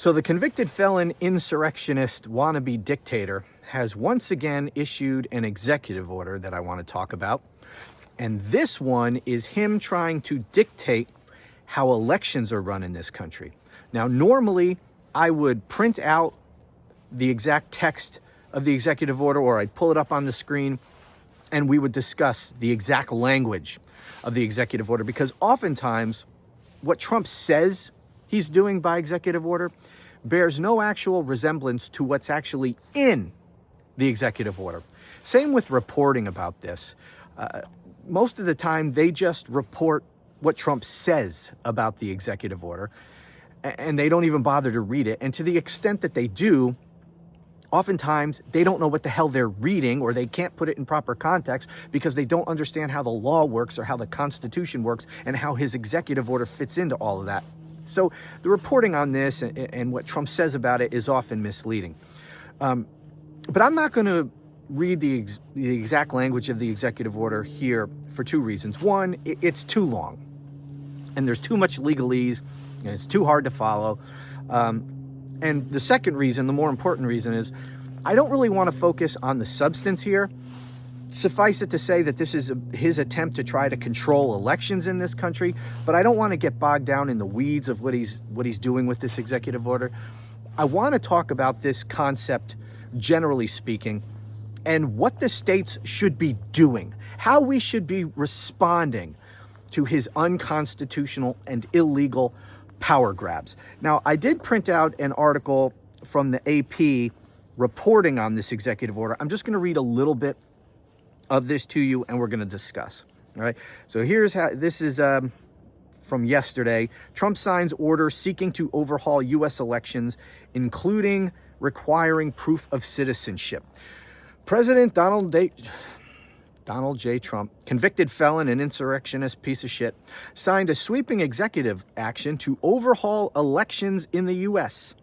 So the convicted felon, insurrectionist, wannabe dictator has once again issued an executive order that I want to talk about. And this one is him trying to dictate how elections are run in this country. Now, normally I would print out the exact text of the executive order, or I'd pull it up on the screen and we would discuss the exact language of the executive order, because oftentimes what Trump says he's doing by executive order bears no actual resemblance to what's actually in the executive order. Same with reporting about this. Most of the time, they just report what Trump says about the executive order, and they don't even bother to read it. And to the extent that they do, oftentimes they don't know what the hell they're reading, or they can't put it in proper context because they don't understand how the law works or how the Constitution works and how his executive order fits into all of that. So the reporting on this and what Trump says about it is often misleading. But I'm not going to read the exact language of the executive order here for two reasons. One, it's too long, and there's too much legalese, and it's too hard to follow. And the second reason, the more important reason, is I don't really want to focus on the substance here. Suffice it to say that this is his attempt to try to control elections in this country, but I don't want to get bogged down in the weeds of what he's doing with this executive order. I want to talk about this concept, generally speaking, and what the states should be doing, how we should be responding to his unconstitutional and illegal power grabs. Now, I did print out an article from the AP reporting on this executive order. I'm just going to read a little bit of this to you, and we're going to discuss. All right. So here's how this is from yesterday. Trump signs order seeking to overhaul U.S. elections, including requiring proof of citizenship. President Donald J. Trump, convicted felon and insurrectionist piece of shit, signed a sweeping executive action to overhaul elections in the U.S.,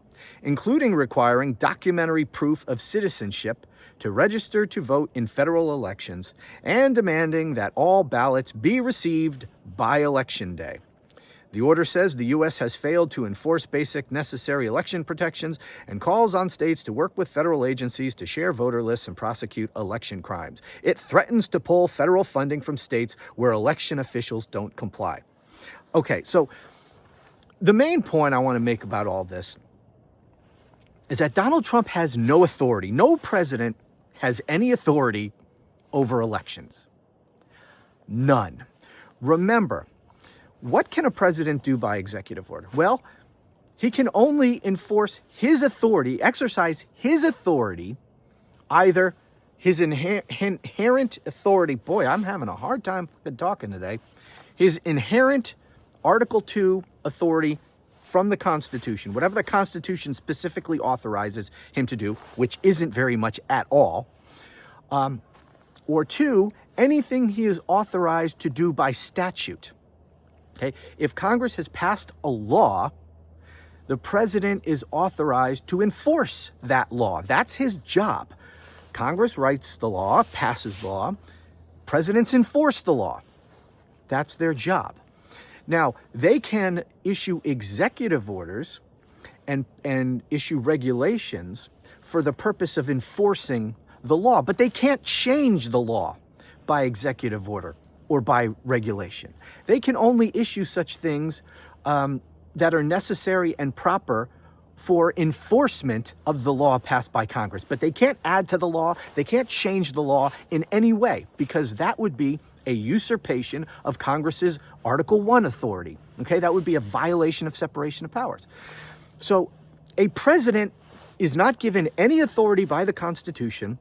including requiring documentary proof of citizenship to register to vote in federal elections, and demanding that all ballots be received by Election Day. The order says the U.S. has failed to enforce basic necessary election protections and calls on states to work with federal agencies to share voter lists and prosecute election crimes. It threatens to pull federal funding from states where election officials don't comply. Okay, so the main point I want to make about all this is that Donald Trump has no authority. No president has any authority over elections. None. Remember, what can a president do by executive order? Well, he can only enforce his authority, exercise his authority, either his inherent authority. Boy, I'm having a hard time talking today. His inherent Article 2 authority from the Constitution, whatever the Constitution specifically authorizes him to do, which isn't very much at all. Or two, anything he is authorized to do by statute. Okay? If Congress has passed a law, the president is authorized to enforce that law. That's his job. Congress writes the law, passes the law. Presidents enforce the law. That's their job. Now, they can issue executive orders and issue regulations for the purpose of enforcing the law, but they can't change the law by executive order or by regulation. They can only issue such things that are necessary and proper for enforcement of the law passed by Congress. But they can't add to the law. They can't change the law in any way, because that would be a usurpation of Congress's Article 1 authority. Okay, that would be a violation of separation of powers. So a president is not given any authority by the Constitution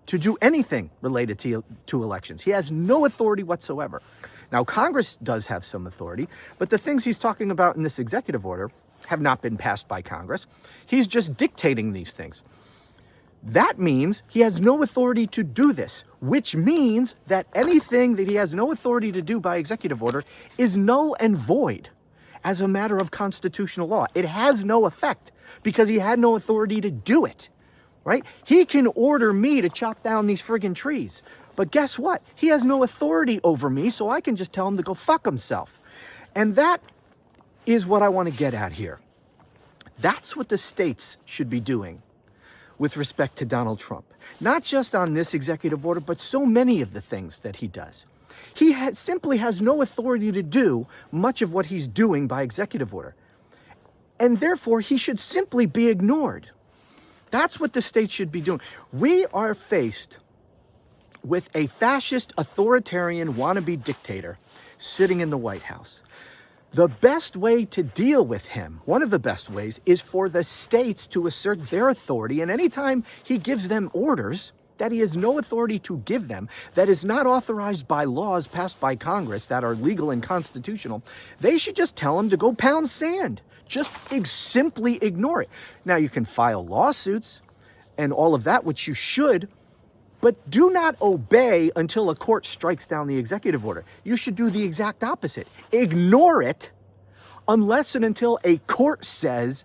to do anything related to elections. He has no authority whatsoever. Now, Congress does have some authority, but the things he's talking about in this executive order have not been passed by Congress. He's just dictating these things. That means he has no authority to do this, which means that anything that he has no authority to do by executive order is null and void as a matter of constitutional law. It has no effect because he had no authority to do it, right? He can order me to chop down these friggin' trees, but guess what? He has no authority over me, so I can just tell him to go fuck himself. And that is what I want to get at here. That's what the states should be doing with respect to Donald Trump. Not just on this executive order, but so many of the things that he does. He simply has no authority to do much of what he's doing by executive order. And therefore, he should simply be ignored. That's what the states should be doing. We are faced with a fascist, authoritarian, wannabe dictator sitting in the White House. The best way to deal with him, one of the best ways, is for the states to assert their authority. And anytime he gives them orders that he has no authority to give them, that is not authorized by laws passed by Congress that are legal and constitutional, they should just tell him to go pound sand. Just simply ignore it. Now, you can file lawsuits and all of that, which you should, but do not obey until a court strikes down the executive order. You should do the exact opposite. Ignore it unless and until a court says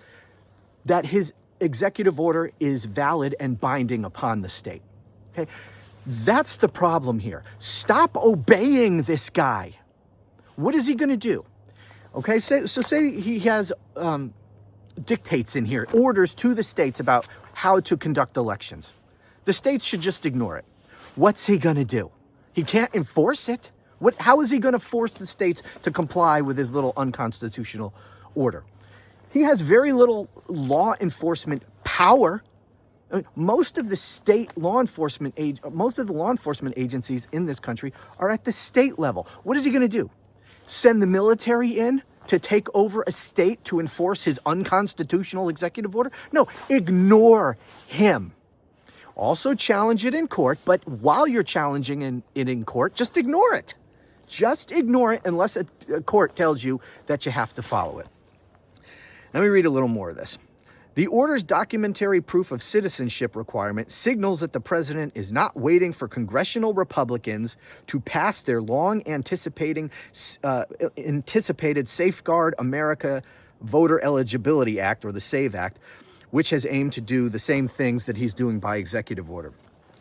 that his executive order is valid and binding upon the state. Okay? That's the problem here. Stop obeying this guy. What is he going to do? Okay, so say he has dictates in here, orders to the states about how to conduct elections. The states should just ignore it. What's he going to do? He can't enforce it. How is he going to force the states to comply with his little unconstitutional order? He has very little law enforcement power. I mean, most of the law enforcement agencies in this country are at the state level. What is he going to do? Send the military in to take over a state to enforce his unconstitutional executive order? No, ignore him. Also challenge it in court, but while you're challenging it in court, just ignore it. Just ignore it unless a court tells you that you have to follow it. Let me read a little more of this. The order's documentary proof of citizenship requirement signals that the president is not waiting for congressional Republicans to pass their long-anticipated Safeguard America Voter Eligibility Act, or the SAVE Act, which has aimed to do the same things that he's doing by executive order.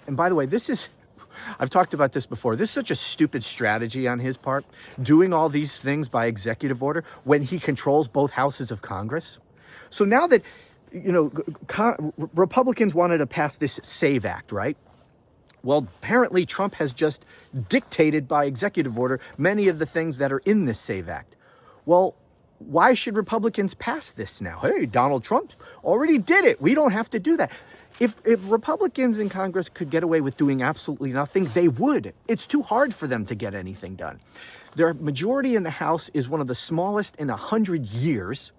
And by the way, I've talked about this before. This is such a stupid strategy on his part, doing all these things by executive order when he controls both houses of Congress. So now that Republicans wanted to pass this SAVE Act, right? Well, apparently Trump has just dictated by executive order many of the things that are in this SAVE Act. Well, why should Republicans pass this now? Hey, Donald Trump already did it. We don't have to do that. If Republicans in Congress could get away with doing absolutely nothing, they would. It's too hard for them to get anything done. Their majority in the House is one of the smallest in 100 years.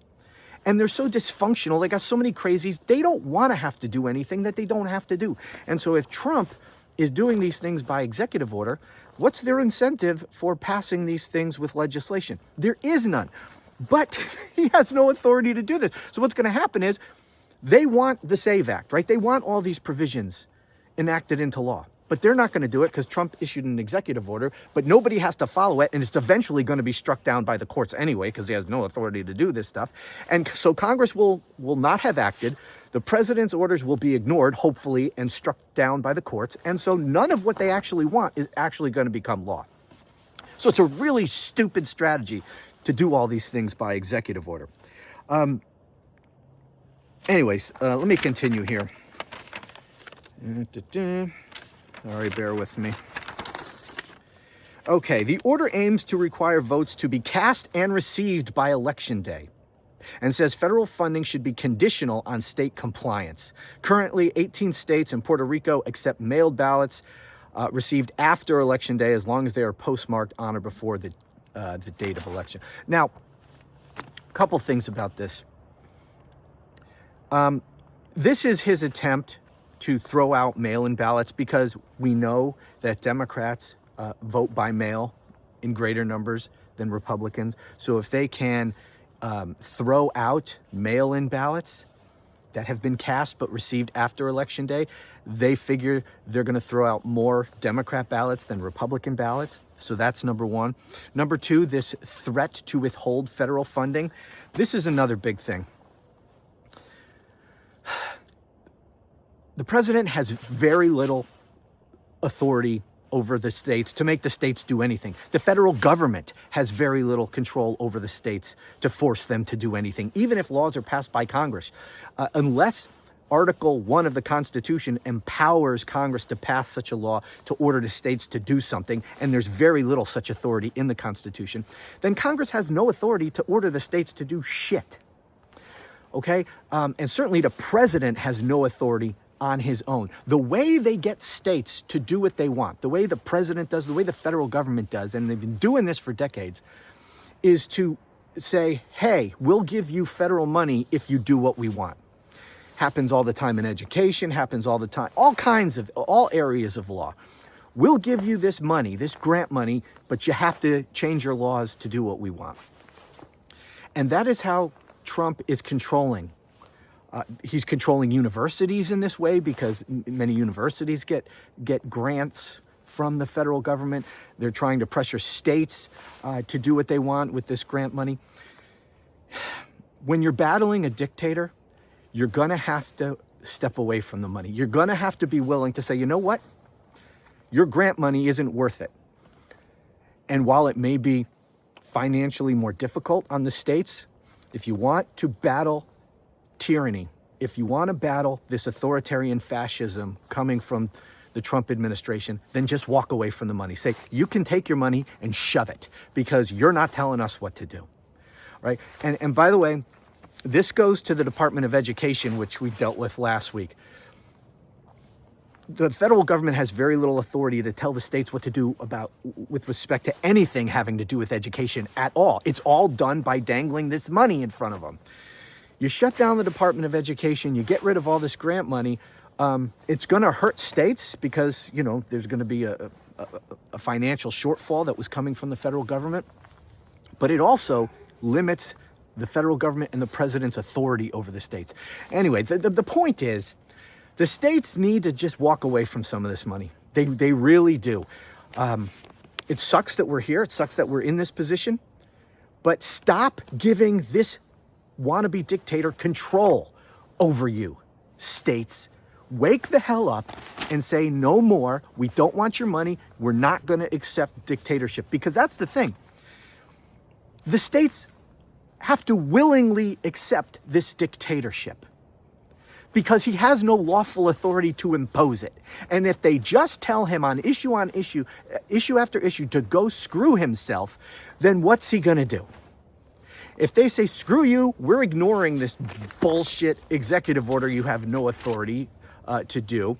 And they're so dysfunctional, they got so many crazies, they don't want to have to do anything that they don't have to do. And so if Trump is doing these things by executive order, what's their incentive for passing these things with legislation? There is none. But he has no authority to do this. So what's going to happen is they want the SAVE Act, right? They want all these provisions enacted into law. But they're not going to do it because Trump issued an executive order, but nobody has to follow it, and it's eventually going to be struck down by the courts anyway because he has no authority to do this stuff. And so Congress will not have acted. The president's orders will be ignored, hopefully, and struck down by the courts. And so none of what they actually want is actually going to become law. So it's a really stupid strategy to do all these things by executive order. Anyways, let me continue here. Sorry, bear with me. Okay, the order aims to require votes to be cast and received by Election Day and says federal funding should be conditional on state compliance. Currently, 18 states and Puerto Rico accept mailed ballots received after Election Day as long as they are postmarked on or before the date of election. Now, a couple things about this. This is his attempt to throw out mail-in ballots because we know that Democrats vote by mail in greater numbers than Republicans. So if they can throw out mail-in ballots that have been cast but received after Election Day, they figure they're going to throw out more Democrat ballots than Republican ballots. So that's number one. Number two, this threat to withhold federal funding. This is another big thing. The president has very little authority over the states to make the states do anything. The federal government has very little control over the states to force them to do anything, even if laws are passed by Congress. Unless Article 1 of the Constitution empowers Congress to pass such a law to order the states to do something, and there's very little such authority in the Constitution, then Congress has no authority to order the states to do shit. Okay? And certainly the president has no authority on his own. The way they get states to do what they want, the way the president does, the way the federal government does, and they've been doing this for decades, is to say, hey, we'll give you federal money if you do what we want. Happens all the time in education, happens all the time, all areas of law. We'll give you this money, this grant money, but you have to change your laws to do what we want. And that is how Trump is controlling. He's controlling universities in this way because many universities get grants from the federal government. They're trying to pressure states to do what they want with this grant money. When you're battling a dictator, you're going to have to step away from the money. You're going to have to be willing to say, you know what? Your grant money isn't worth it. And while it may be financially more difficult on the states, if you want to battle tyranny, if you want to battle this authoritarian fascism coming from the Trump administration, then just walk away from the money. Say, you can take your money and shove it because you're not telling us what to do. Right? And by the way, this goes to the Department of Education, which we dealt with last week. The federal government has very little authority to tell the states what to do with respect to anything having to do with education at all. It's all done by dangling this money in front of them. You shut down the Department of Education, you get rid of all this grant money. It's going to hurt states because, there's going to be a financial shortfall that was coming from the federal government. But it also limits the federal government and the president's authority over the states. Anyway, the point is, the states need to just walk away from some of this money. They really do. It sucks that we're here. It sucks that we're in this position. But stop giving this wannabe dictator control over you, states. Wake the hell up and say no more. We don't want your money. We're not going to accept dictatorship. Because that's the thing. The states have to willingly accept this dictatorship because he has no lawful authority to impose it. And if they just tell him on issue after issue to go screw himself, then what's he going to do? If they say, screw you, we're ignoring this bullshit executive order you have no authority to do,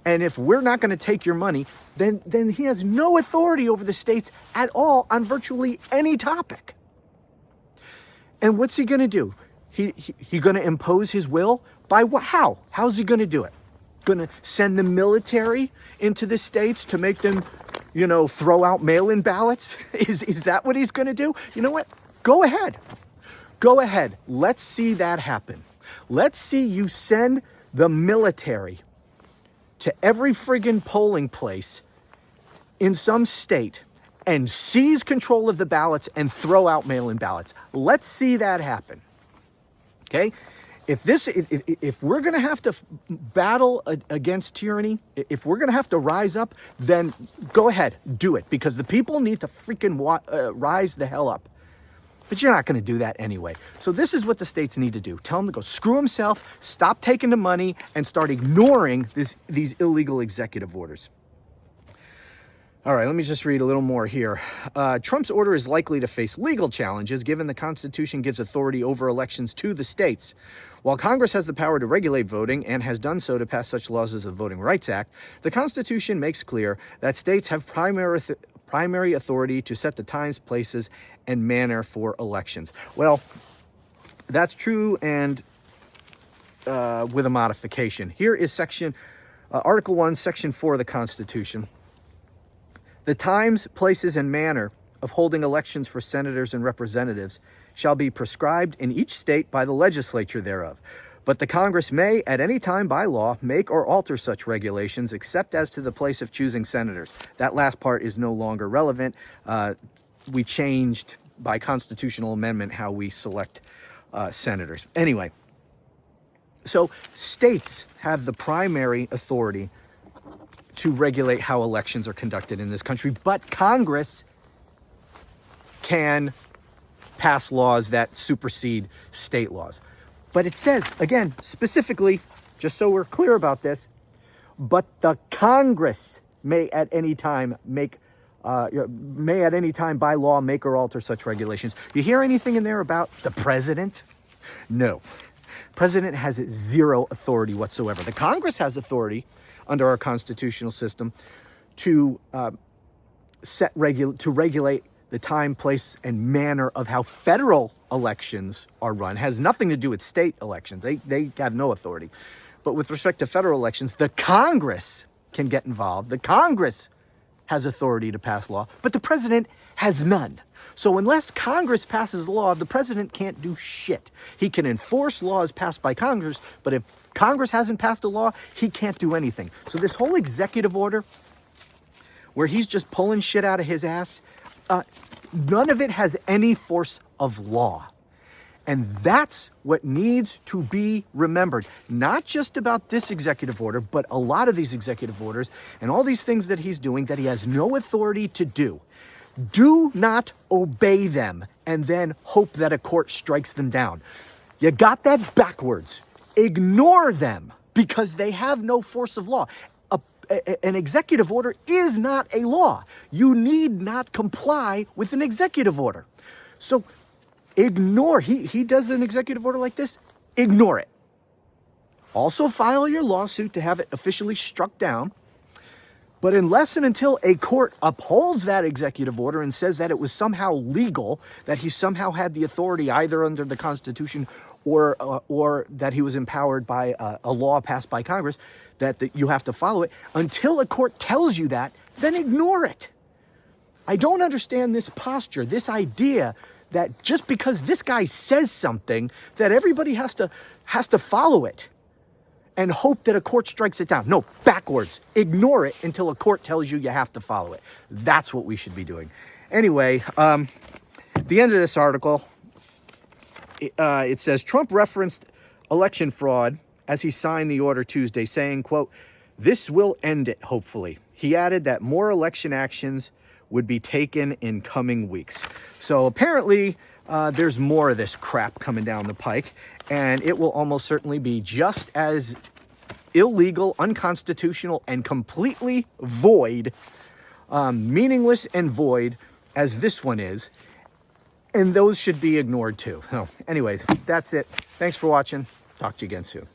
and if we're not going to take your money, then he has no authority over the states at all on virtually any topic. And what's he going to do? He going to impose his will? By what? How? How's he going to do it? Going to send the military into the states to make them, throw out mail-in ballots? Is that what he's going to do? You know what? Go ahead. Go ahead. Let's see that happen. Let's see you send the military to every friggin' polling place in some state and seize control of the ballots and throw out mail-in ballots. Let's see that happen. Okay? If we're going to have to battle against tyranny, if we're going to have to rise up, then go ahead, do it, because the people need to freaking rise the hell up. But you're not going to do that anyway. So this is what the states need to do. Tell him to go screw himself, stop taking the money, and start ignoring these illegal executive orders. All right, let me just read a little more here. Trump's order is likely to face legal challenges given the Constitution gives authority over elections to the states. While Congress has the power to regulate voting and has done so to pass such laws as the Voting Rights Act, the Constitution makes clear that states have primary authority to set the times, places, and manner for elections. Well, that's true, and with a modification. Here is Article 1, Section 4 of the Constitution. The times, places, and manner of holding elections for senators and representatives shall be prescribed in each state by the legislature thereof. But the Congress may, at any time by law, make or alter such regulations, except as to the place of choosing senators. That last part is no longer relevant. We changed by constitutional amendment how we select senators. Anyway, so states have the primary authority to regulate how elections are conducted in this country, but Congress can pass laws that supersede state laws. But it says, again, specifically, just so we're clear about this, but the Congress may at any time by law make or alter such regulations. You hear anything in there about the president? No. President has zero authority whatsoever. The Congress has authority under our constitutional system to regulate the time, place, and manner of how federal elections are run. It has nothing to do with state elections. They have no authority. But with respect to federal elections, the Congress can get involved. The Congress has authority to pass law, but the president has none. So unless Congress passes a law, the president can't do shit. He can enforce laws passed by Congress, but if Congress hasn't passed a law, he can't do anything. So this whole executive order, where he's just pulling shit out of his ass, none of it has any force of law. And that's what needs to be remembered. Not just about this executive order, but a lot of these executive orders and all these things that he's doing that he has no authority to do. Do not obey them and then hope that a court strikes them down. You got that backwards. Ignore them because they have no force of law. An executive order is not a law. You need not comply with an executive order. So ignore. He does an executive order like this. Ignore it. Also file your lawsuit to have it officially struck down. But unless and until a court upholds that executive order and says that it was somehow legal, that he somehow had the authority either under the Constitution or that he was empowered by a law passed by Congress, that you have to follow it, until a court tells you that, then ignore it. I don't understand this posture, this idea that just because this guy says something, that everybody has to follow it and hope that a court strikes it down. No, backwards. Ignore it until a court tells you you have to follow it. That's what we should be doing. Anyway, at the end of this article, it says, Trump referenced election fraud as he signed the order Tuesday, saying, quote, "This will end it, hopefully." He added that more election actions would be taken in coming weeks. So apparently there's more of this crap coming down the pike, and it will almost certainly be just as illegal, unconstitutional, and completely void, meaningless and void as this one is. And those should be ignored too. So anyways, that's it. Thanks for watching. Talk to you again soon.